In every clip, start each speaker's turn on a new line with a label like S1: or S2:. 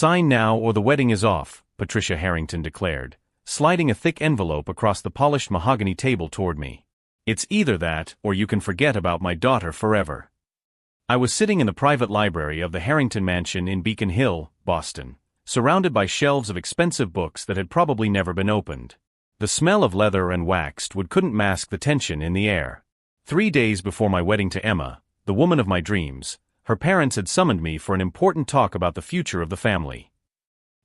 S1: Sign now or the wedding is off, Patricia Harrington declared, sliding a thick envelope across the polished mahogany table toward me. It's either that, or you can forget about my daughter forever. I was sitting in the private library of the Harrington Mansion in Beacon Hill, Boston, surrounded by shelves of expensive books that had probably never been opened. The smell of leather and waxed wood couldn't mask the tension in the air. 3 days before my wedding to Emma, the woman of my dreams, her parents had summoned me for an important talk about the future of the family.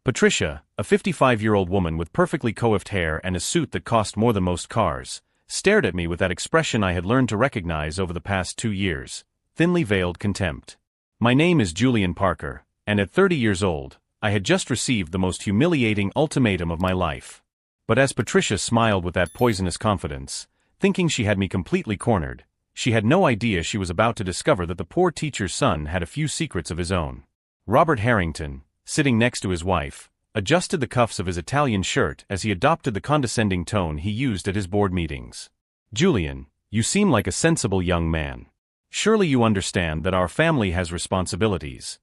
S1: Patricia, a 55-year-old woman with perfectly coiffed hair and a suit that cost more than most cars, stared at me with that expression I had learned to recognize over the past 2 years, thinly veiled contempt. My name is Julian Parker, and at 30 years old, I had just received the most humiliating ultimatum of my life. But as Patricia smiled with that poisonous confidence, thinking she had me completely cornered, she had no idea she was about to discover that the poor teacher's son had a few secrets of his own. Robert Harrington, sitting next to his wife, adjusted the cuffs of his Italian shirt as he adopted the condescending tone he used at his board meetings. Julian, you seem like a sensible young man. Surely you understand that our family has responsibilities,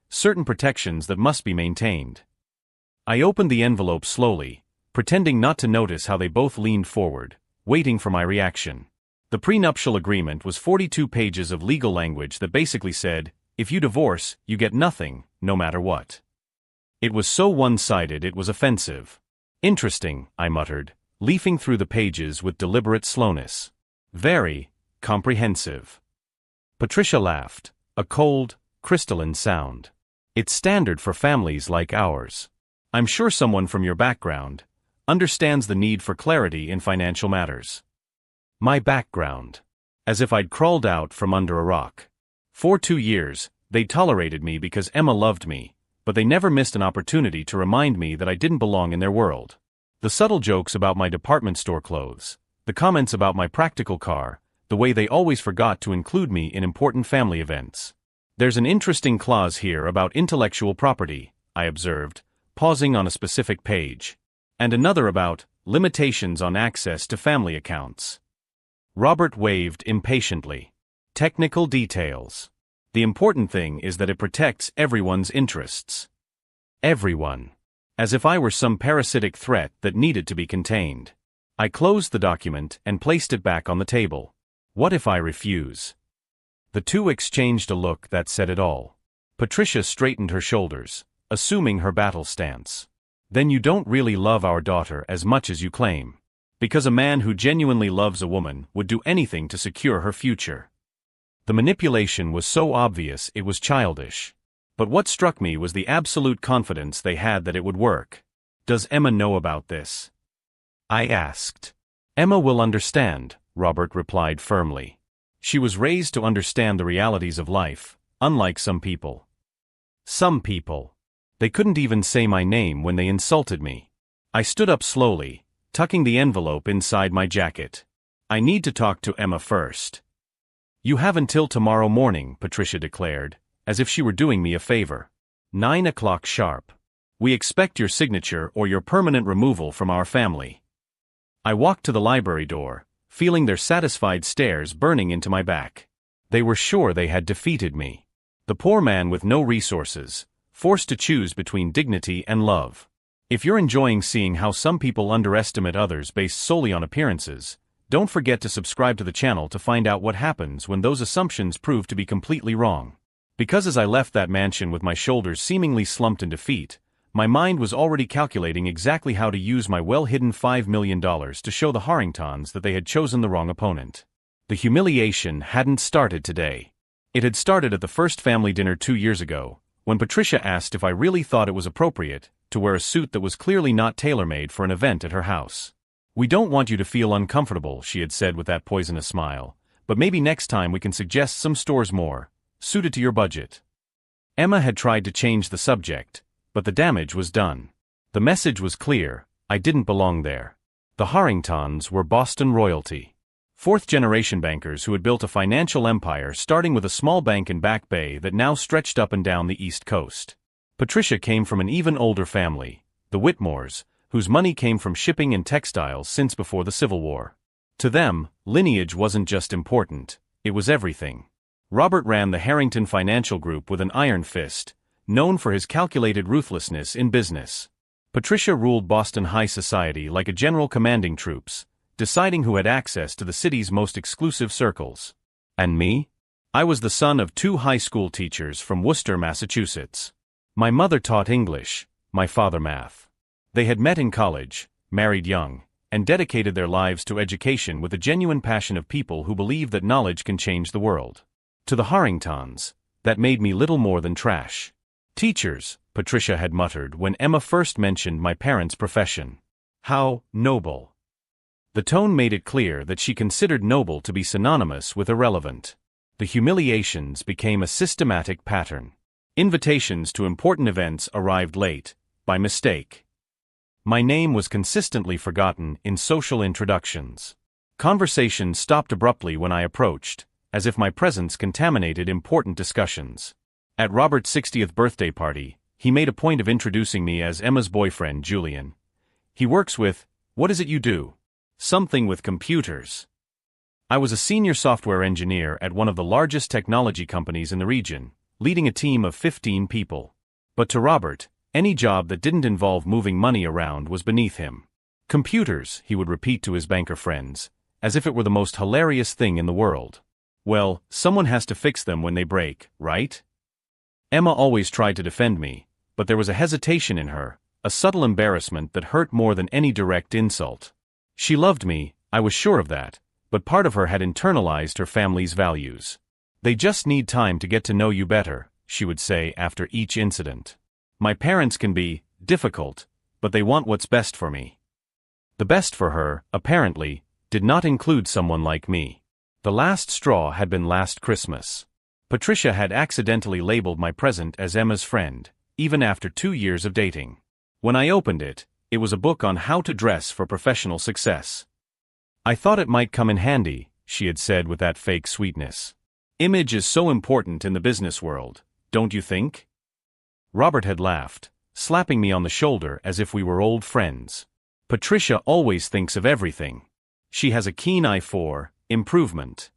S1: certain protections that must be maintained. I opened the envelope slowly, pretending not to notice how they both leaned forward, waiting for my reaction. The prenuptial agreement was 42 pages of legal language that basically said, if you divorce, you get nothing, no matter what. It was so one-sided it was offensive. Interesting, I muttered, leafing through the pages with deliberate slowness. Very comprehensive. Patricia laughed, a cold, crystalline sound. It's standard for families like ours. I'm sure someone from your background understands the need for clarity in financial matters. My background. As if I'd crawled out from under a rock. For 2 years, they tolerated me because Emma loved me, but they never missed an opportunity to remind me that I didn't belong in their world. The subtle jokes about my department store clothes, the comments about my practical car, the way they always forgot to include me in important family events. There's an interesting clause here about intellectual property, I observed, pausing on a specific page. And another about limitations on access to family accounts. Robert waved impatiently. Technical details. The important thing is that it protects everyone's interests. Everyone. As if I were some parasitic threat that needed to be contained. I closed the document and placed it back on the table. What if I refuse? The two exchanged a look that said it all. Patricia straightened her shoulders, assuming her battle stance. Then you don't really love our daughter as much as you claim. Because a man who genuinely loves a woman would do anything to secure her future. The manipulation was so obvious it was childish. But what struck me was the absolute confidence they had that it would work. Does Emma know about this? I asked. Emma will understand, Robert replied firmly. She was raised to understand the realities of life, unlike some people. Some people. They couldn't even say my name when they insulted me. I stood up slowly, tucking the envelope inside my jacket. I need to talk to Emma first. You have until tomorrow morning, Patricia declared, as if she were doing me a favor. 9 o'clock sharp. We expect your signature or your permanent removal from our family. I walked to the library door, feeling their satisfied stares burning into my back. They were sure they had defeated me. The poor man with no resources, forced to choose between dignity and love. If you're enjoying seeing how some people underestimate others based solely on appearances, don't forget to subscribe to the channel to find out what happens when those assumptions prove to be completely wrong. Because as I left that mansion with my shoulders seemingly slumped in defeat, my mind was already calculating exactly how to use my well-hidden $5 million to show the Harringtons that they had chosen the wrong opponent. The humiliation hadn't started today. It had started at the first family dinner 2 years ago, when Patricia asked if I really thought it was appropriate to wear a suit that was clearly not tailor-made for an event at her house. We don't want you to feel uncomfortable, she had said with that poisonous smile, but maybe next time we can suggest some stores more suited to your budget. Emma had tried to change the subject, but the damage was done. The message was clear, I didn't belong there. The Harringtons were Boston royalty. Fourth-generation bankers who had built a financial empire starting with a small bank in Back Bay that now stretched up and down the East Coast. Patricia came from an even older family, the Whitmores, whose money came from shipping and textiles since before the Civil War. To them, lineage wasn't just important, it was everything. Robert ran the Harrington Financial Group with an iron fist, known for his calculated ruthlessness in business. Patricia ruled Boston high society like a general commanding troops, deciding who had access to the city's most exclusive circles. And me? I was the son of 2 high school teachers from Worcester, Massachusetts. My mother taught English, my father math. They had met in college, married young, and dedicated their lives to education with a genuine passion of people who believe that knowledge can change the world. To the Harringtons, that made me little more than trash. Teachers, Patricia had muttered when Emma first mentioned my parents' profession. How noble. The tone made it clear that she considered noble to be synonymous with irrelevant. The humiliations became a systematic pattern. Invitations to important events arrived late, by mistake. My name was consistently forgotten in social introductions. Conversation stopped abruptly when I approached, as if my presence contaminated important discussions. At Robert's 60th birthday party, he made a point of introducing me as Emma's boyfriend, Julian. He works with, what is it you do? Something with computers. I was a senior software engineer at one of the largest technology companies in the region, leading a team of 15 people. But to Robert, any job that didn't involve moving money around was beneath him. Computers, he would repeat to his banker friends, as if it were the most hilarious thing in the world. Well, someone has to fix them when they break, right? Emma always tried to defend me, but there was a hesitation in her, a subtle embarrassment that hurt more than any direct insult. She loved me, I was sure of that, but part of her had internalized her family's values. They just need time to get to know you better, she would say after each incident. My parents can be difficult, but they want what's best for me. The best for her, apparently, did not include someone like me. The last straw had been last Christmas. Patricia had accidentally labeled my present as Emma's friend, even after 2 years of dating. When I opened it, it was a book on how to dress for professional success. I thought it might come in handy, she had said with that fake sweetness. Image is so important in the business world, don't you think? Robert had laughed, slapping me on the shoulder as if we were old friends. Patricia always thinks of everything. She has a keen eye for improvement.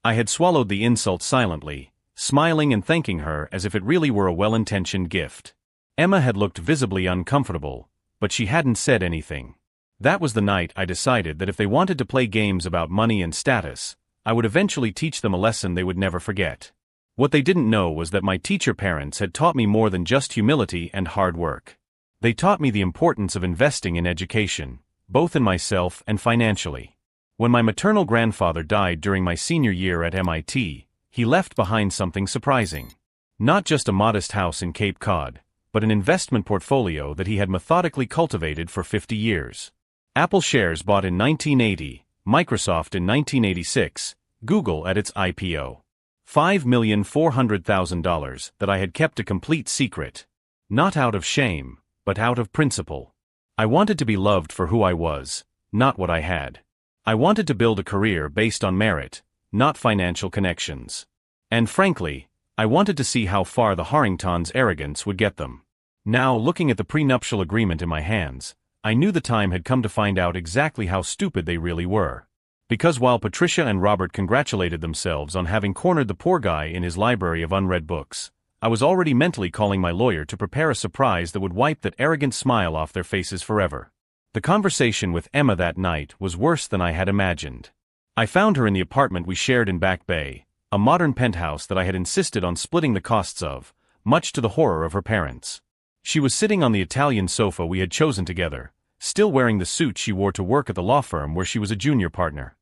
S1: I had swallowed the insult silently, smiling and thanking her as if it really were a well-intentioned gift. Emma had looked visibly uncomfortable, but she hadn't said anything. That was the night I decided that if they wanted to play games about money and status, I would eventually teach them a lesson they would never forget. What they didn't know was that my teacher parents had taught me more than just humility and hard work. They taught me the importance of investing in education, both in myself and financially. When my maternal grandfather died during my senior year at MIT, he left behind something surprising. Not just a modest house in Cape Cod, but an investment portfolio that he had methodically cultivated for 50 years. Apple shares bought in 1980, Microsoft in 1986, Google at its IPO. $5,400,000 that I had kept a complete secret. Not out of shame, but out of principle. I wanted to be loved for who I was, not what I had. I wanted to build a career based on merit, not financial connections. And frankly, I wanted to see how far the Harringtons' arrogance would get them. Now, looking at the prenuptial agreement in my hands, I knew the time had come to find out exactly how stupid they really were. Because while Patricia and Robert congratulated themselves on having cornered the poor guy in his library of unread books, I was already mentally calling my lawyer to prepare a surprise that would wipe that arrogant smile off their faces forever. The conversation with Emma that night was worse than I had imagined. I found her in the apartment we shared in Back Bay, a modern penthouse that I had insisted on splitting the costs of, much to the horror of her parents. She was sitting on the Italian sofa we had chosen together, still wearing the suit she wore to work at the law firm where she was a junior partner.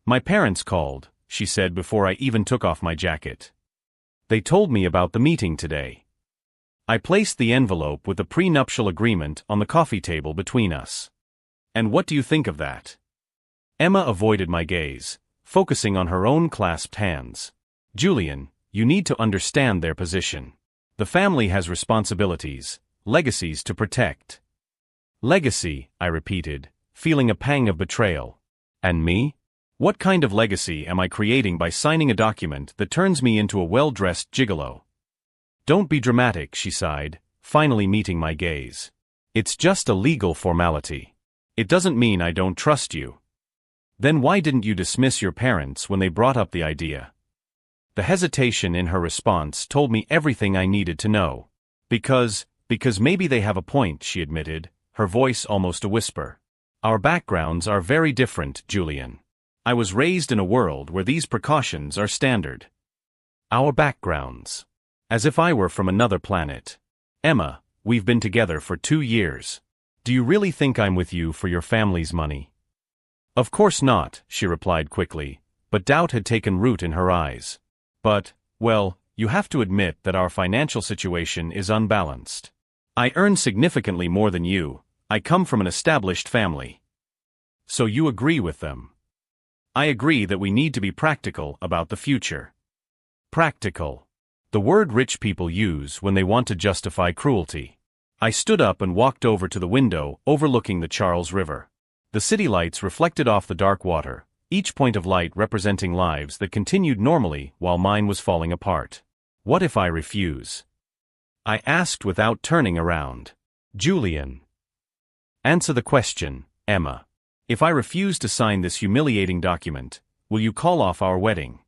S1: "My parents called," she said before I even took off my jacket. "They told me about the meeting today." I placed the envelope with the prenuptial agreement on the coffee table between us. "And what do you think of that?" Emma avoided my gaze, focusing on her own clasped hands. "Julian, you need to understand their position. The family has responsibilities, legacies to protect." "Legacy," I repeated, feeling a pang of betrayal. "And me? What kind of legacy am I creating by signing a document that turns me into a well-dressed gigolo?" "Don't be dramatic," she sighed, finally meeting my gaze. "It's just a legal formality. It doesn't mean I don't trust you." "Then why didn't you dismiss your parents when they brought up the idea?" The hesitation in her response told me everything I needed to know. Because maybe they have a point, she admitted, her voice almost a whisper. Our backgrounds are very different, Julian. I was raised in a world where these precautions are standard. Our backgrounds. As if I were from another planet. Emma, we've been together for 2 years. Do you really think I'm with you for your family's money? Of course not, she replied quickly, but doubt had taken root in her eyes. But, well, you have to admit that our financial situation is unbalanced. I earn significantly more than you. I come from an established family. So you agree with them? I agree that we need to be practical about the future. Practical. The word rich people use when they want to justify cruelty. I stood up and walked over to the window overlooking the Charles River. The city lights reflected off the dark water, each point of light representing lives that continued normally while mine was falling apart. What if I refuse? I asked without turning around. Julian. Answer the question, Emma. If I refuse to sign this humiliating document, will you call off our wedding?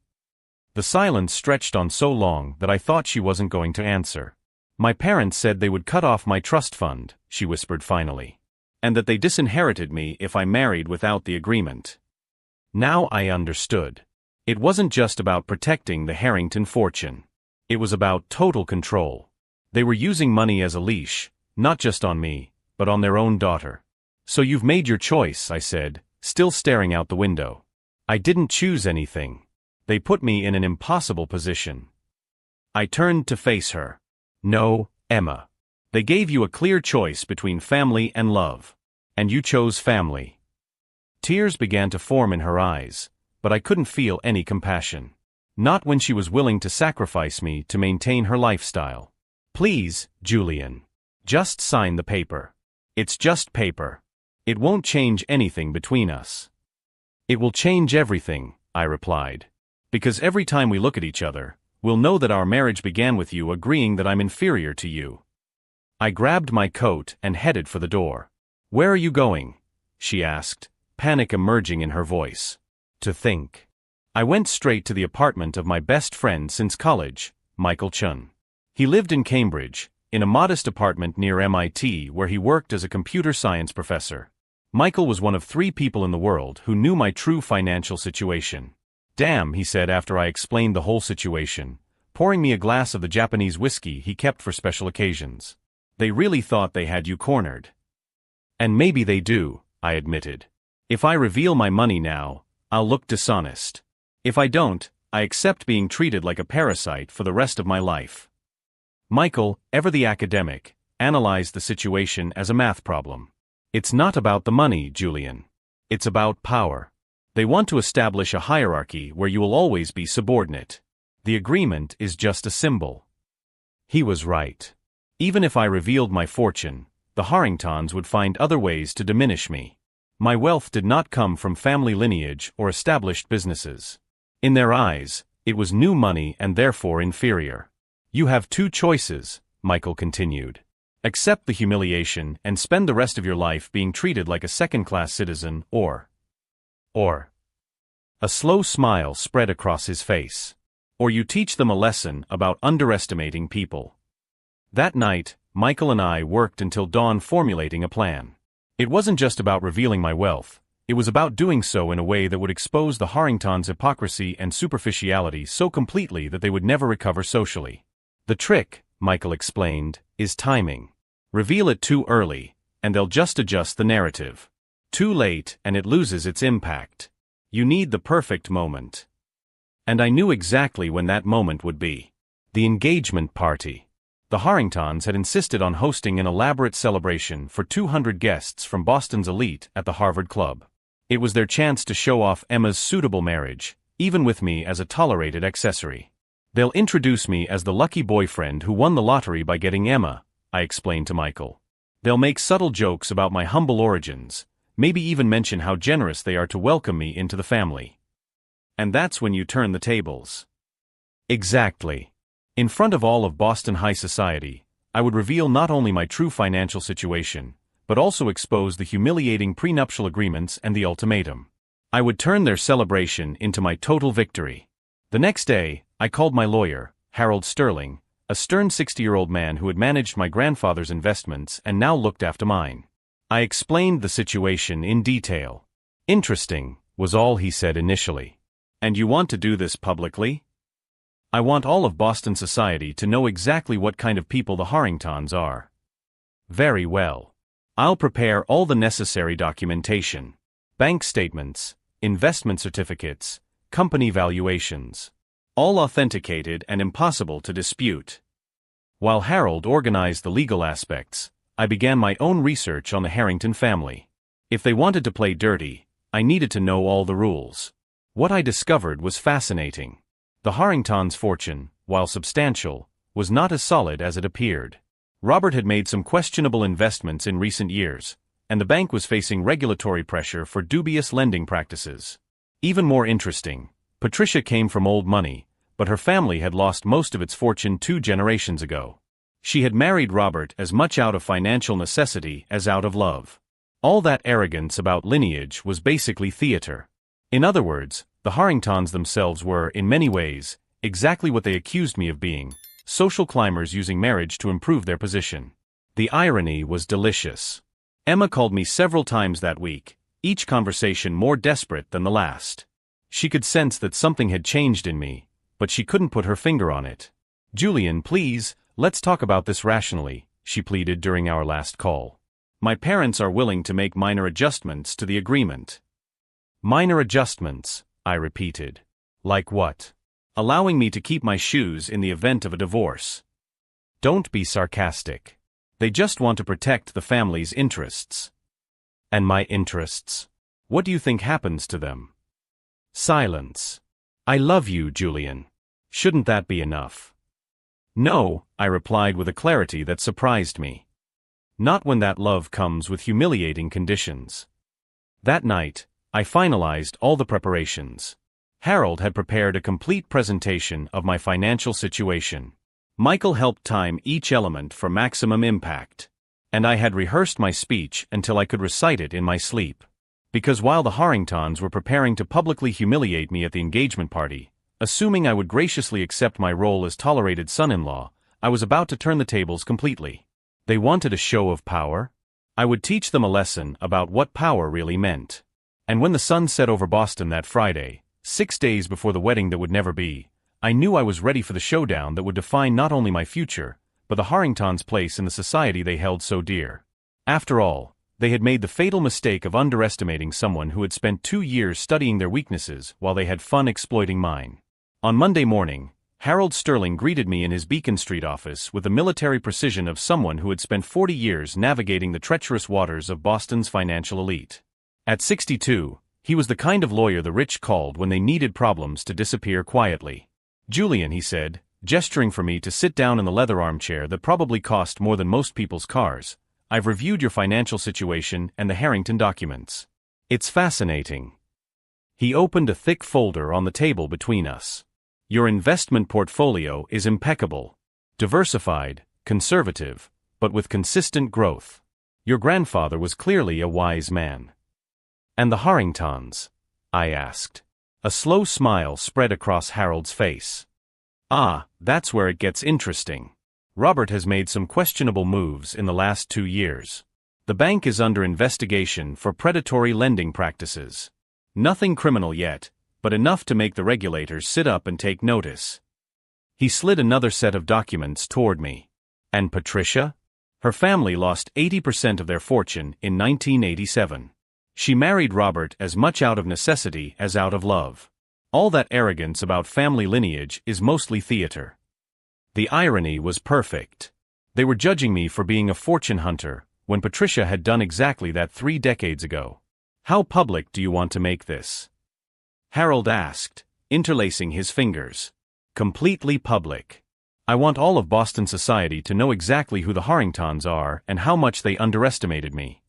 S1: The silence stretched on so long that I thought she wasn't going to answer. My parents said they would cut off my trust fund, she whispered finally. And that they disinherited me if I married without the agreement. Now I understood. It wasn't just about protecting the Harrington fortune. It was about total control. They were using money as a leash, not just on me, but on their own daughter. So you've made your choice, I said, still staring out the window. I didn't choose anything. They put me in an impossible position. I turned to face her. No, Emma. They gave you a clear choice between family and love. And you chose family. Tears began to form in her eyes, but I couldn't feel any compassion. Not when she was willing to sacrifice me to maintain her lifestyle. Please, Julian. Just sign the paper. It's just paper. It won't change anything between us. It will change everything, I replied. Because every time we look at each other, we'll know that our marriage began with you agreeing that I'm inferior to you. I grabbed my coat and headed for the door. Where are you going? She asked, panic emerging in her voice. To think. I went straight to the apartment of my best friend since college, Michael Chun. He lived in Cambridge, in a modest apartment near MIT where he worked as a computer science professor. Michael was one of 3 people in the world who knew my true financial situation. Damn, he said after I explained the whole situation, pouring me a glass of the Japanese whiskey he kept for special occasions. They really thought they had you cornered. And maybe they do, I admitted. If I reveal my money now, I'll look dishonest. If I don't, I accept being treated like a parasite for the rest of my life. Michael, ever the academic, analyzed the situation as a math problem. It's not about the money, Julian. It's about power. They want to establish a hierarchy where you will always be subordinate. The agreement is just a symbol. He was right. Even if I revealed my fortune, the Harringtons would find other ways to diminish me. My wealth did not come from family lineage or established businesses. In their eyes, it was new money and therefore inferior. You have 2 choices, Michael continued. Accept the humiliation and spend the rest of your life being treated like a second-class citizen, or a slow smile spread across his face. Or you teach them a lesson about underestimating people. That night, Michael and I worked until dawn formulating a plan. It wasn't just about revealing my wealth, it was about doing so in a way that would expose the Harringtons' hypocrisy and superficiality so completely that they would never recover socially. The trick, Michael explained, is timing. Reveal it too early, and they'll just adjust the narrative. Too late, and it loses its impact. You need the perfect moment. And I knew exactly when that moment would be. The engagement party. The Harringtons had insisted on hosting an elaborate celebration for 200 guests from Boston's elite at the Harvard Club. It was their chance to show off Emma's suitable marriage, even with me as a tolerated accessory. They'll introduce me as the lucky boyfriend who won the lottery by getting Emma, I explained to Michael. They'll make subtle jokes about my humble origins, maybe even mention how generous they are to welcome me into the family. And that's when you turn the tables. Exactly. In front of all of Boston high society, I would reveal not only my true financial situation, but also expose the humiliating prenuptial agreements and the ultimatum. I would turn their celebration into my total victory. The next day, I called my lawyer, Harold Sterling, a stern 60-year-old man who had managed my grandfather's investments and now looked after mine. I explained the situation in detail. "Interesting," was all he said initially. "And you want to do this publicly?" "I want all of Boston society to know exactly what kind of people the Harringtons are." "Very well. I'll prepare all the necessary documentation. Bank statements, investment certificates, company valuations. All authenticated and impossible to dispute." While Harold organized the legal aspects, I began my own research on the Harrington family. If they wanted to play dirty, I needed to know all the rules. What I discovered was fascinating. The Harringtons' fortune, while substantial, was not as solid as it appeared. Robert had made some questionable investments in recent years, and the bank was facing regulatory pressure for dubious lending practices. Even more interesting, Patricia came from old money, but her family had lost most of its fortune 2 generations ago. She had married Robert as much out of financial necessity as out of love. All that arrogance about lineage was basically theater. In other words, the Harringtons themselves were, in many ways, exactly what they accused me of being: social climbers using marriage to improve their position. The irony was delicious. Emma called me several times that week, each conversation more desperate than the last. She could sense that something had changed in me, but she couldn't put her finger on it. "Julian, please, let's talk about this rationally," she pleaded during our last call. "My parents are willing to make minor adjustments to the agreement." "Minor adjustments," I repeated. "Like what?" "Allowing me to keep my shoes in the event of a divorce." "Don't be sarcastic. They just want to protect the family's interests." "And my interests? What do you think happens to them?" Silence. "I love you, Julian. Shouldn't that be enough?" "No," I replied with a clarity that surprised me. "Not when that love comes with humiliating conditions." That night, I finalized all the preparations. Harold had prepared a complete presentation of my financial situation. Michael helped time each element for maximum impact. And I had rehearsed my speech until I could recite it in my sleep. Because while the Harringtons were preparing to publicly humiliate me at the engagement party, assuming I would graciously accept my role as tolerated son-in-law, I was about to turn the tables completely. They wanted a show of power? I would teach them a lesson about what power really meant. And when the sun set over Boston that Friday, 6 days before the wedding that would never be, I knew I was ready for the showdown that would define not only my future, but the Harringtons' place in the society they held so dear. After all, they had made the fatal mistake of underestimating someone who had spent 2 years studying their weaknesses while they had fun exploiting mine. On Monday morning, Harold Sterling greeted me in his Beacon Street office with the military precision of someone who had spent 40 years navigating the treacherous waters of Boston's financial elite. At 62, he was the kind of lawyer the rich called when they needed problems to disappear quietly. "Julian," he said, gesturing for me to sit down in the leather armchair that probably cost more than most people's cars, "I've reviewed your financial situation and the Harrington documents. It's fascinating." He opened a thick folder on the table between us. "Your investment portfolio is impeccable. Diversified, conservative, but with consistent growth. Your grandfather was clearly a wise man." "And the Harringtons?" I asked. A slow smile spread across Harold's face. "Ah, that's where it gets interesting. Robert has made some questionable moves in the last 2 years. The bank is under investigation for predatory lending practices. Nothing criminal yet, but enough to make the regulators sit up and take notice." He slid another set of documents toward me. "And Patricia? Her family lost 80% of their fortune in 1987. She married Robert as much out of necessity as out of love. All that arrogance about family lineage is mostly theater." The irony was perfect. They were judging me for being a fortune hunter, when Patricia had done exactly that 3 decades ago. "How public do you want to make this?" Harold asked, interlacing his fingers. "Completely public. I want all of Boston society to know exactly who the Harringtons are and how much they underestimated me."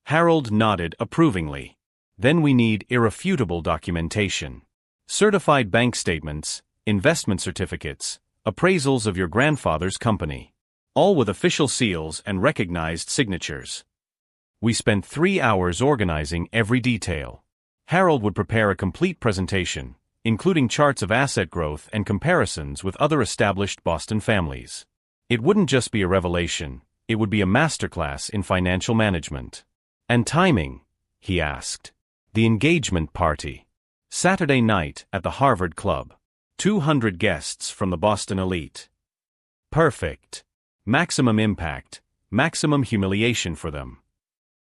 S1: Harold nodded approvingly. "Then we need irrefutable documentation. Certified bank statements, investment certificates, appraisals of your grandfather's company. All with official seals and recognized signatures." We spent 3 hours organizing every detail. Harold would prepare a complete presentation, including charts of asset growth and comparisons with other established Boston families. It wouldn't just be a revelation, it would be a masterclass in financial management. And timing? He asked. The engagement party. Saturday night at the Harvard Club. 200 guests from the Boston elite. Perfect. Maximum impact, maximum humiliation for them.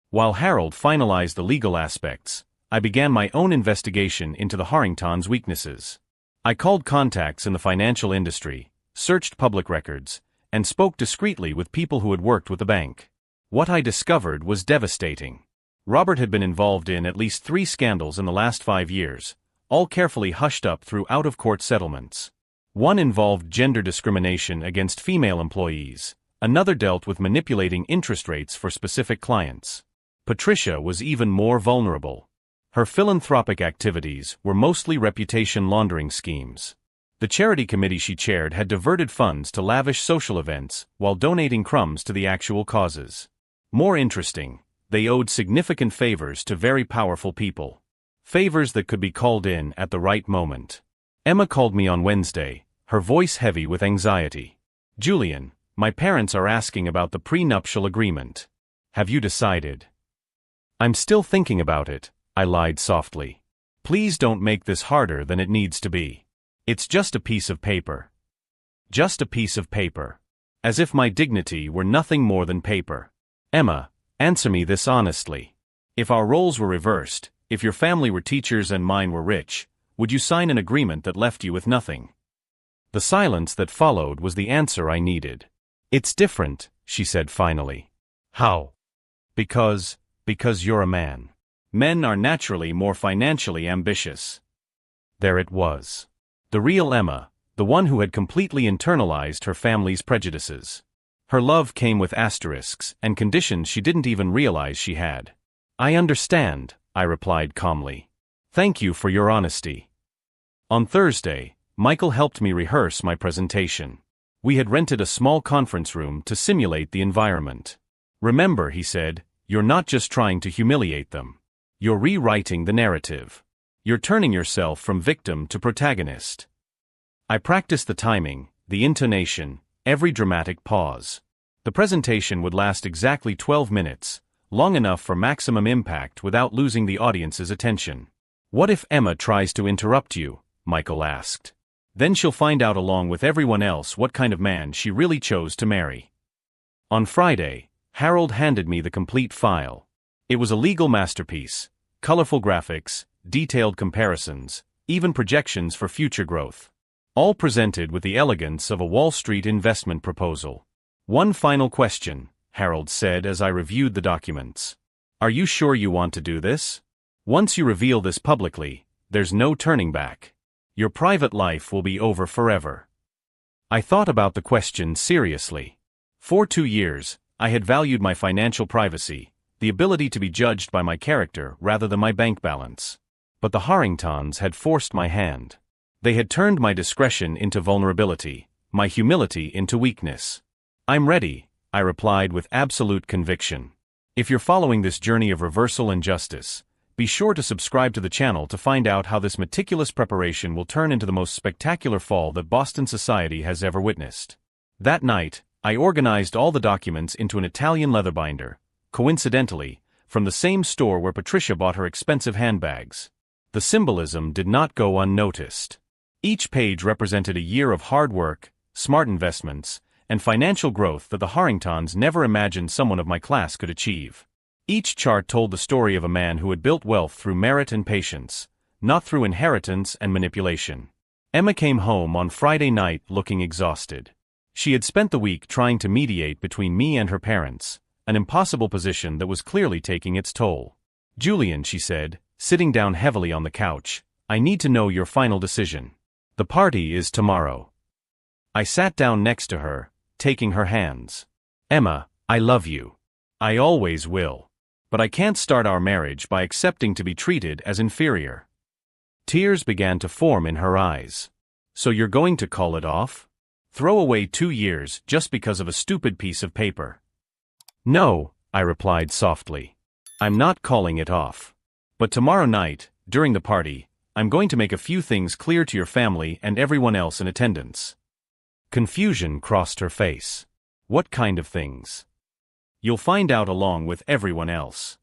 S1: While Harold finalized the legal aspects, I began my own investigation into the Harringtons' weaknesses. I called contacts in the financial industry, searched public records, and spoke discreetly with people who had worked with the bank. What I discovered was devastating. Robert had been involved in at least 3 scandals in the last 5 years, all carefully hushed up through out-of-court settlements. One involved gender discrimination against female employees, another dealt with manipulating interest rates for specific clients. Patricia was even more vulnerable. Her philanthropic activities were mostly reputation laundering schemes. The charity committee she chaired had diverted funds to lavish social events while donating crumbs to the actual causes. More interesting, they owed significant favors to very powerful people. Favors that could be called in at the right moment. Emma called me on Wednesday, her voice heavy with anxiety. Julian, my parents are asking about the prenuptial agreement. Have you decided? I'm still thinking about it, I lied softly. Please don't make this harder than it needs to be. It's just a piece of paper. Just a piece of paper. As if my dignity were nothing more than paper. Emma, answer me this honestly. If our roles were reversed, if your family were teachers and mine were rich, would you sign an agreement that left you with nothing? The silence that followed was the answer I needed. It's different, she said finally. How? Because you're a man. Men are naturally more financially ambitious. There it was. The real Emma, the one who had completely internalized her family's prejudices. Her love came with asterisks and conditions she didn't even realize she had. I understand, I replied calmly. Thank you for your honesty. On Thursday, Michael helped me rehearse my presentation. We had rented a small conference room to simulate the environment. Remember, he said, you're not just trying to humiliate them. You're rewriting the narrative. You're turning yourself from victim to protagonist. I practiced the timing, the intonation, every dramatic pause. The presentation would last exactly 12 minutes, long enough for maximum impact without losing the audience's attention. What if Emma tries to interrupt you? Michael asked. Then she'll find out along with everyone else what kind of man she really chose to marry. On Friday, Harold handed me the complete file. It was a legal masterpiece, colorful graphics, detailed comparisons, even projections for future growth. All presented with the elegance of a Wall Street investment proposal. One final question, Harold said as I reviewed the documents. Are you sure you want to do this? Once you reveal this publicly, there's no turning back. Your private life will be over forever. I thought about the question seriously. For 2 years, I had valued my financial privacy, the ability to be judged by my character rather than my bank balance. But the Harringtons had forced my hand. They had turned my discretion into vulnerability, my humility into weakness. I'm ready, I replied with absolute conviction. If you're following this journey of reversal and justice, be sure to subscribe to the channel to find out how this meticulous preparation will turn into the most spectacular fall that Boston society has ever witnessed. That night, I organized all the documents into an Italian leather binder, coincidentally, from the same store where Patricia bought her expensive handbags. The symbolism did not go unnoticed. Each page represented a year of hard work, smart investments, and financial growth that the Harringtons never imagined someone of my class could achieve. Each chart told the story of a man who had built wealth through merit and patience, not through inheritance and manipulation. Emma came home on Friday night looking exhausted. She had spent the week trying to mediate between me and her parents, an impossible position that was clearly taking its toll. Julian, she said, sitting down heavily on the couch, I need to know your final decision. The party is tomorrow. I sat down next to her, taking her hands. Emma, I love you. I always will. But I can't start our marriage by accepting to be treated as inferior. Tears began to form in her eyes. So you're going to call it off? Throw away 2 years just because of a stupid piece of paper? No, I replied softly. I'm not calling it off. But tomorrow night, during the party, I'm going to make a few things clear to your family and everyone else in attendance." Confusion crossed her face. "What kind of things?" "You'll find out along with everyone else."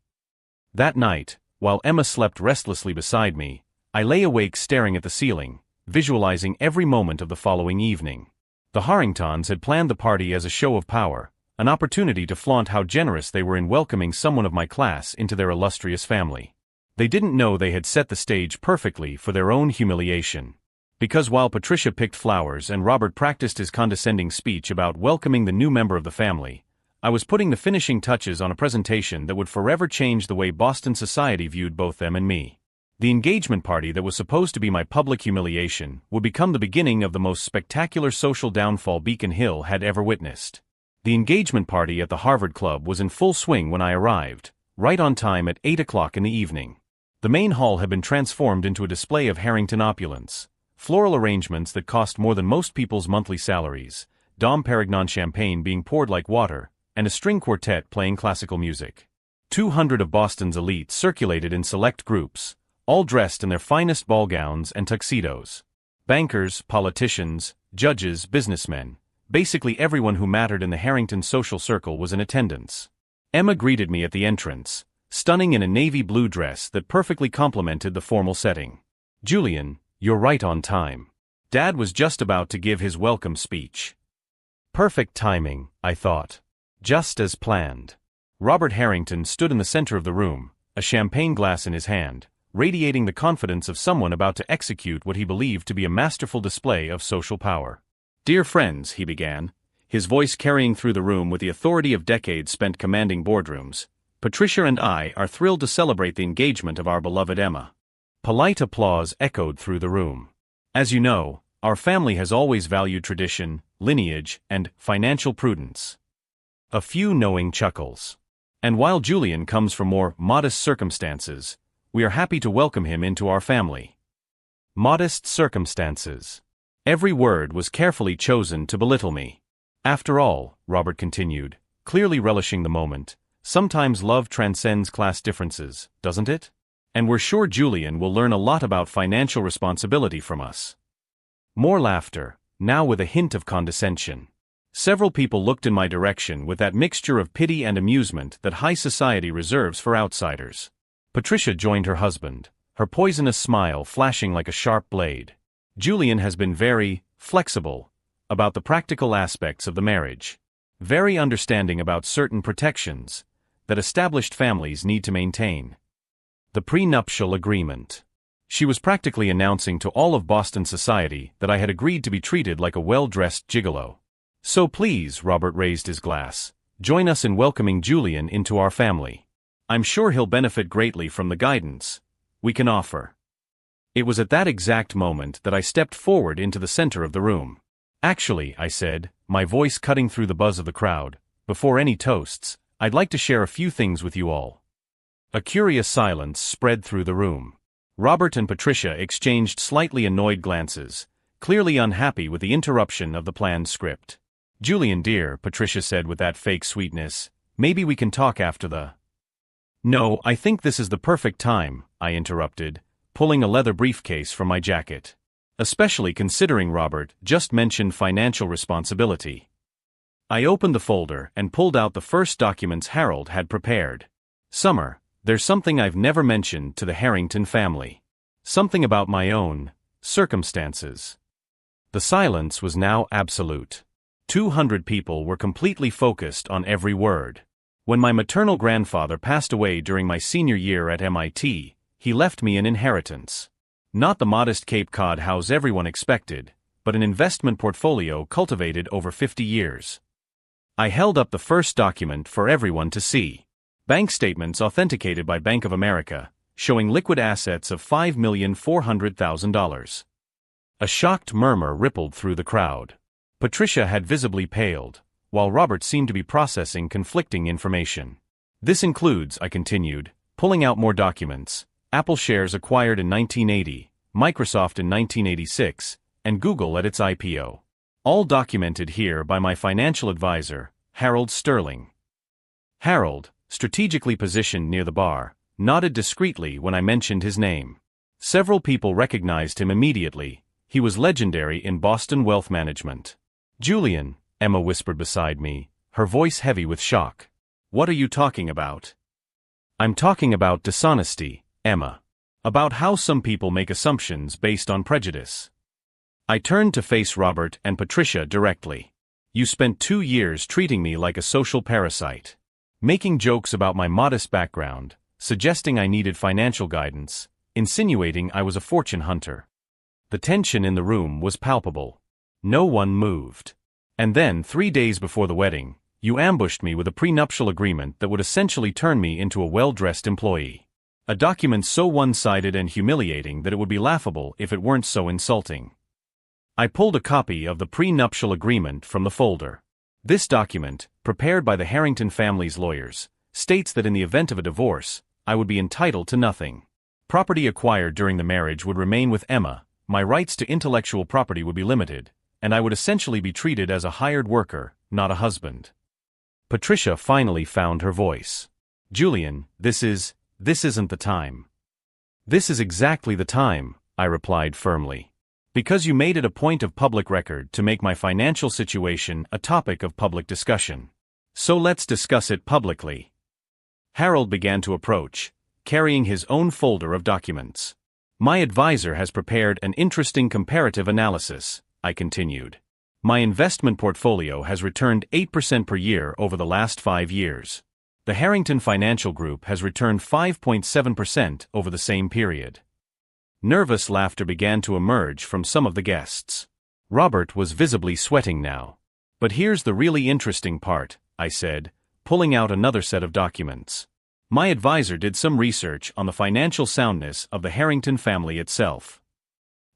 S1: That night, while Emma slept restlessly beside me, I lay awake staring at the ceiling, visualizing every moment of the following evening. The Harringtons had planned the party as a show of power, an opportunity to flaunt how generous they were in welcoming someone of my class into their illustrious family. They didn't know they had set the stage perfectly for their own humiliation. Because while Patricia picked flowers and Robert practiced his condescending speech about welcoming the new member of the family, I was putting the finishing touches on a presentation that would forever change the way Boston society viewed both them and me. The engagement party that was supposed to be my public humiliation would become the beginning of the most spectacular social downfall Beacon Hill had ever witnessed. The engagement party at the Harvard Club was in full swing when I arrived, right on time at 8 o'clock in the evening. The main hall had been transformed into a display of Harrington opulence, floral arrangements that cost more than most people's monthly salaries, Dom Perignon champagne being poured like water, and a string quartet playing classical music. 200 of Boston's elites circulated in select groups, all dressed in their finest ball gowns and tuxedos. Bankers, politicians, judges, businessmen, basically everyone who mattered in the Harrington social circle was in attendance. Emma greeted me at the entrance, stunning in a navy blue dress that perfectly complemented the formal setting. "Julian, you're right on time." Dad was just about to give his welcome speech. Perfect timing, I thought. Just as planned. Robert Harrington stood in the center of the room, a champagne glass in his hand, radiating the confidence of someone about to execute what he believed to be a masterful display of social power. "Dear friends," he began, his voice carrying through the room with the authority of decades spent commanding boardrooms, "Patricia and I are thrilled to celebrate the engagement of our beloved Emma." Polite applause echoed through the room. "As you know, our family has always valued tradition, lineage, and financial prudence." A few knowing chuckles. "And while Julian comes from more modest circumstances, we are happy to welcome him into our family." Modest circumstances. Every word was carefully chosen to belittle me. "After all," Robert continued, clearly relishing the moment, "sometimes love transcends class differences, doesn't it? And we're sure Julian will learn a lot about financial responsibility from us." More laughter, now with a hint of condescension. Several people looked in my direction with that mixture of pity and amusement that high society reserves for outsiders. Patricia joined her husband, her poisonous smile flashing like a sharp blade. "Julian has been very flexible about the practical aspects of the marriage. Very understanding about certain protections that established families need to maintain. The prenuptial agreement." She was practically announcing to all of Boston society that I had agreed to be treated like a well-dressed gigolo. "So please," Robert raised his glass, "join us in welcoming Julian into our family. I'm sure he'll benefit greatly from the guidance we can offer." It was at that exact moment that I stepped forward into the center of the room. "Actually," I said, my voice cutting through the buzz of the crowd, "before any toasts, I'd like to share a few things with you all." A curious silence spread through the room. Robert and Patricia exchanged slightly annoyed glances, clearly unhappy with the interruption of the planned script. "Julian dear," Patricia said with that fake sweetness, "maybe we can talk after the—" "No, I think this is the perfect time," I interrupted, pulling a leather briefcase from my jacket. "Especially considering Robert just mentioned financial responsibility." I opened the folder and pulled out the first documents Harold had prepared. "Summer, there's something I've never mentioned to the Harrington family. Something about my own circumstances." The silence was now absolute. 200 people were completely focused on every word. When my maternal grandfather passed away during my senior year at MIT, he left me an inheritance. Not the modest Cape Cod house everyone expected, but an investment portfolio cultivated over 50 years. I held up the first document for everyone to see. Bank statements authenticated by Bank of America, showing liquid assets of $5,400,000. A shocked murmur rippled through the crowd. Patricia had visibly paled, while Robert seemed to be processing conflicting information. "This includes," I continued, pulling out more documents, "Apple shares acquired in 1980, Microsoft in 1986, and Google at its IPO. All documented here by my financial advisor, Harold Sterling." Harold, strategically positioned near the bar, nodded discreetly when I mentioned his name. Several people recognized him immediately. He was legendary in Boston wealth management. "Julian," Emma whispered beside me, her voice heavy with shock. "What are you talking about?" "I'm talking about dishonesty, Emma. About how some people make assumptions based on prejudice." I turned to face Robert and Patricia directly. "You spent 2 years treating me like a social parasite. Making jokes about my modest background, suggesting I needed financial guidance, insinuating I was a fortune hunter." The tension in the room was palpable. No one moved. And then, 3 days before the wedding, you ambushed me with a prenuptial agreement that would essentially turn me into a well-dressed employee. A document so one-sided and humiliating that it would be laughable if it weren't so insulting. I pulled a copy of the prenuptial agreement from the folder. This document, prepared by the Harrington family's lawyers, states that in the event of a divorce, I would be entitled to nothing. Property acquired during the marriage would remain with Emma, my rights to intellectual property would be limited, and I would essentially be treated as a hired worker, not a husband. Patricia finally found her voice. "Julian, this isn't the time." "This is exactly the time," I replied firmly. "Because you made it a point of public record to make my financial situation a topic of public discussion. So let's discuss it publicly." Harold began to approach, carrying his own folder of documents. "My advisor has prepared an interesting comparative analysis," I continued. "My investment portfolio has returned 8% per year over the last 5 years. The Harrington Financial Group has returned 5.7% over the same period." Nervous laughter began to emerge from some of the guests. Robert was visibly sweating now. "But here's the really interesting part," I said, pulling out another set of documents. "My advisor did some research on the financial soundness of the Harrington family itself."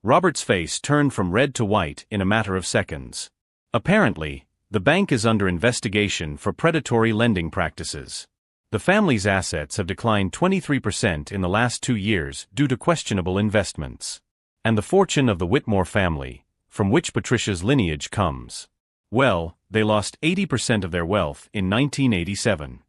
S1: Robert's face turned from red to white in a matter of seconds. "Apparently, the bank is under investigation for predatory lending practices. The family's assets have declined 23% in the last 2 years due to questionable investments. And the fortune of the Whitmore family, from which Patricia's lineage comes, well, they lost 80% of their wealth in 1987.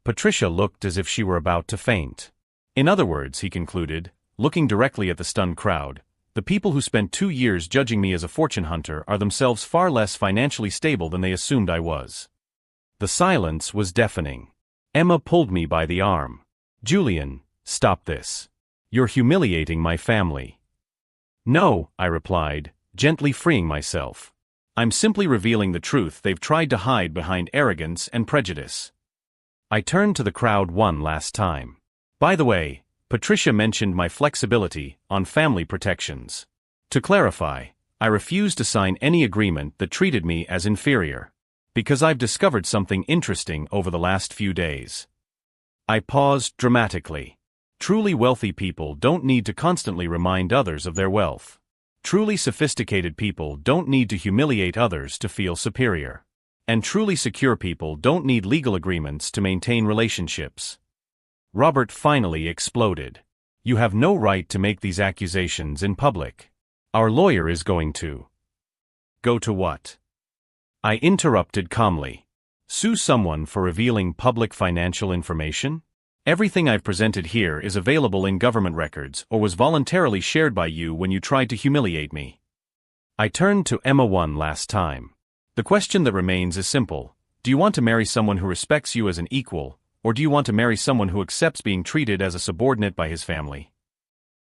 S1: Patricia looked as if she were about to faint. "In other words," he concluded, looking directly at the stunned crowd, "the people who spent 2 years judging me as a fortune hunter are themselves far less financially stable than they assumed I was." The silence was deafening. Emma pulled me by the arm. "Julian, stop this. You're humiliating my family." "No," I replied, gently freeing myself. "I'm simply revealing the truth they've tried to hide behind arrogance and prejudice." I turned to the crowd one last time. "By the way, Patricia mentioned my flexibility on family protections. To clarify, I refuse to sign any agreement that treated me as inferior. Because I've discovered something interesting over the last few days." I paused dramatically. Truly wealthy people don't need to constantly remind others of their wealth. Truly sophisticated people don't need to humiliate others to feel superior. And truly secure people don't need legal agreements to maintain relationships. Robert finally exploded. "You have no right to make these accusations in public. Our lawyer is going to." "Go to what?" I interrupted calmly. "Sue someone for revealing public financial information? Everything I've presented here is available in government records or was voluntarily shared by you when you tried to humiliate me." I turned to Emma one last time. "The question that remains is simple. Do you want to marry someone who respects you as an equal, or do you want to marry someone who accepts being treated as a subordinate by his family?"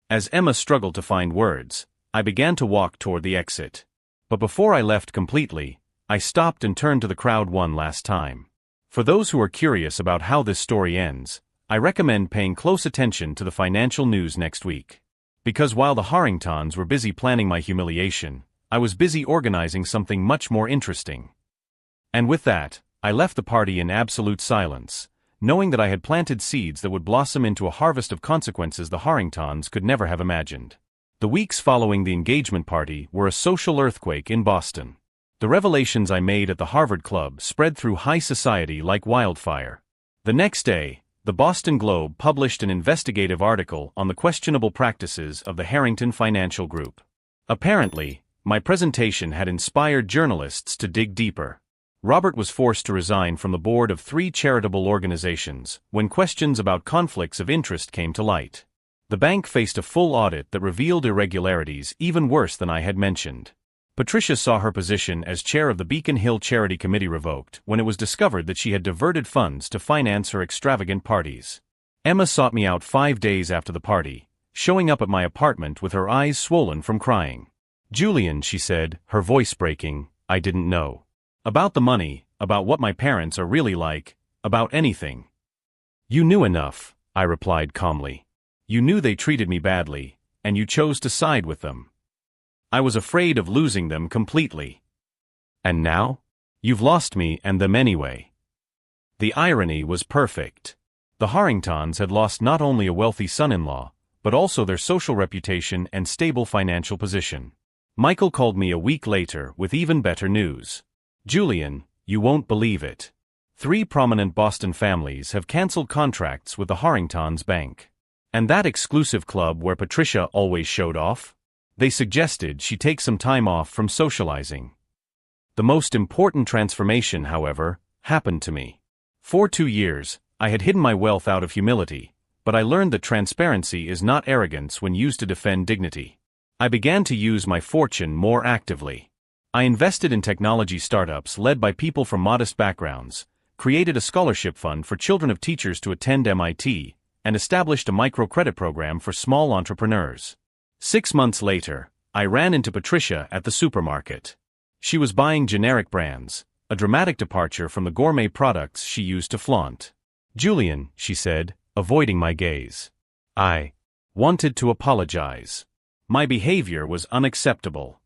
S1: As Emma struggled to find words, I began to walk toward the exit. But before I left completely, I stopped and turned to the crowd one last time. For those who are curious about how this story ends, I recommend paying close attention to the financial news next week. Because while the Harringtons were busy planning my humiliation, I was busy organizing something much more interesting. And with that, I left the party in absolute silence, knowing that I had planted seeds that would blossom into a harvest of consequences the Harringtons could never have imagined. The weeks following the engagement party were a social earthquake in Boston. The revelations I made at the Harvard Club spread through high society like wildfire. The next day, the Boston Globe published an investigative article on the questionable practices of the Harrington Financial Group. Apparently, my presentation had inspired journalists to dig deeper. Robert was forced to resign from the board of 3 charitable organizations when questions about conflicts of interest came to light. The bank faced a full audit that revealed irregularities even worse than I had mentioned. Patricia saw her position as chair of the Beacon Hill Charity Committee revoked when it was discovered that she had diverted funds to finance her extravagant parties. Emma sought me out 5 days after the party, showing up at my apartment with her eyes swollen from crying. "Julian," she said, her voice breaking, "I didn't know about the money, about what my parents are really like, about anything." "You knew enough," I replied calmly. "You knew they treated me badly, and you chose to side with them. I was afraid of losing them completely. And now? You've lost me and them anyway." The irony was perfect. The Harringtons had lost not only a wealthy son-in-law, but also their social reputation and stable financial position. Michael called me a week later with even better news. "Julian, you won't believe it. 3 prominent Boston families have canceled contracts with the Harringtons Bank. And that exclusive club where Patricia always showed off? They suggested she take some time off from socializing." The most important transformation, however, happened to me. For 2 years, I had hidden my wealth out of humility, but I learned that transparency is not arrogance when used to defend dignity. I began to use my fortune more actively. I invested in technology startups led by people from modest backgrounds, created a scholarship fund for children of teachers to attend MIT, and established a microcredit program for small entrepreneurs. 6 months later, I ran into Patricia at the supermarket. She was buying generic brands, a dramatic departure from the gourmet products she used to flaunt. "Julian," she said, avoiding my gaze. "I wanted to apologize. My behavior was unacceptable."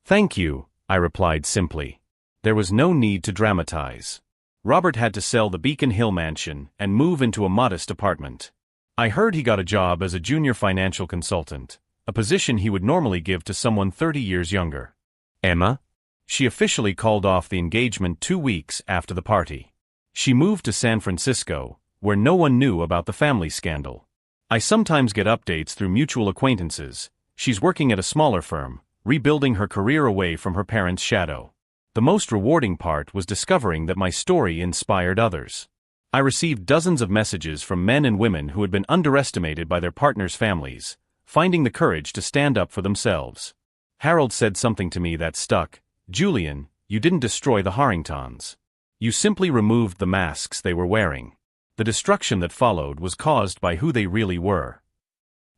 S1: "Thank you," I replied simply. There was no need to dramatize. Robert had to sell the Beacon Hill mansion and move into a modest apartment. I heard he got a job as a junior financial consultant, a position he would normally give to someone 30 years younger. Emma? She officially called off the engagement 2 weeks after the party. She moved to San Francisco, where no one knew about the family scandal. I sometimes get updates through mutual acquaintances. She's working at a smaller firm, rebuilding her career away from her parents' shadow. The most rewarding part was discovering that my story inspired others. I received dozens of messages from men and women who had been underestimated by their partners' families, finding the courage to stand up for themselves. Harold said something to me that stuck. "Julian, you didn't destroy the Harringtons. You simply removed the masks they were wearing. The destruction that followed was caused by who they really were."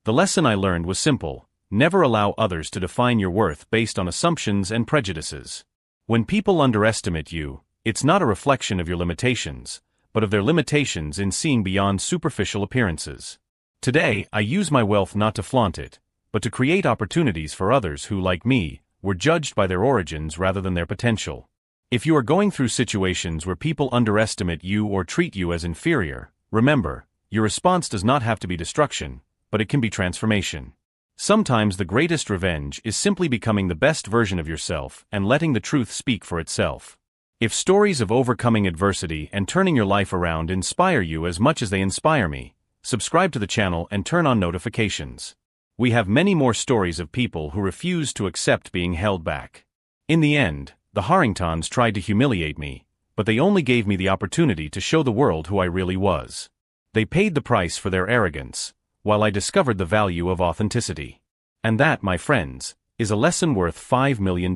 S1: The lesson I learned was simple: never allow others to define your worth based on assumptions and prejudices. When people underestimate you, it's not a reflection of your limitations, but of their limitations in seeing beyond superficial appearances. Today, I use my wealth not to flaunt it, but to create opportunities for others who, like me, were judged by their origins rather than their potential. If you are going through situations where people underestimate you or treat you as inferior, remember, your response does not have to be destruction, but it can be transformation. Sometimes the greatest revenge is simply becoming the best version of yourself and letting the truth speak for itself. If stories of overcoming adversity and turning your life around inspire you as much as they inspire me, subscribe to the channel and turn on notifications. We have many more stories of people who refuse to accept being held back. In the end, the Harringtons tried to humiliate me, but they only gave me the opportunity to show the world who I really was. They paid the price for their arrogance, while I discovered the value of authenticity. And that, my friends, is a lesson worth $5 million.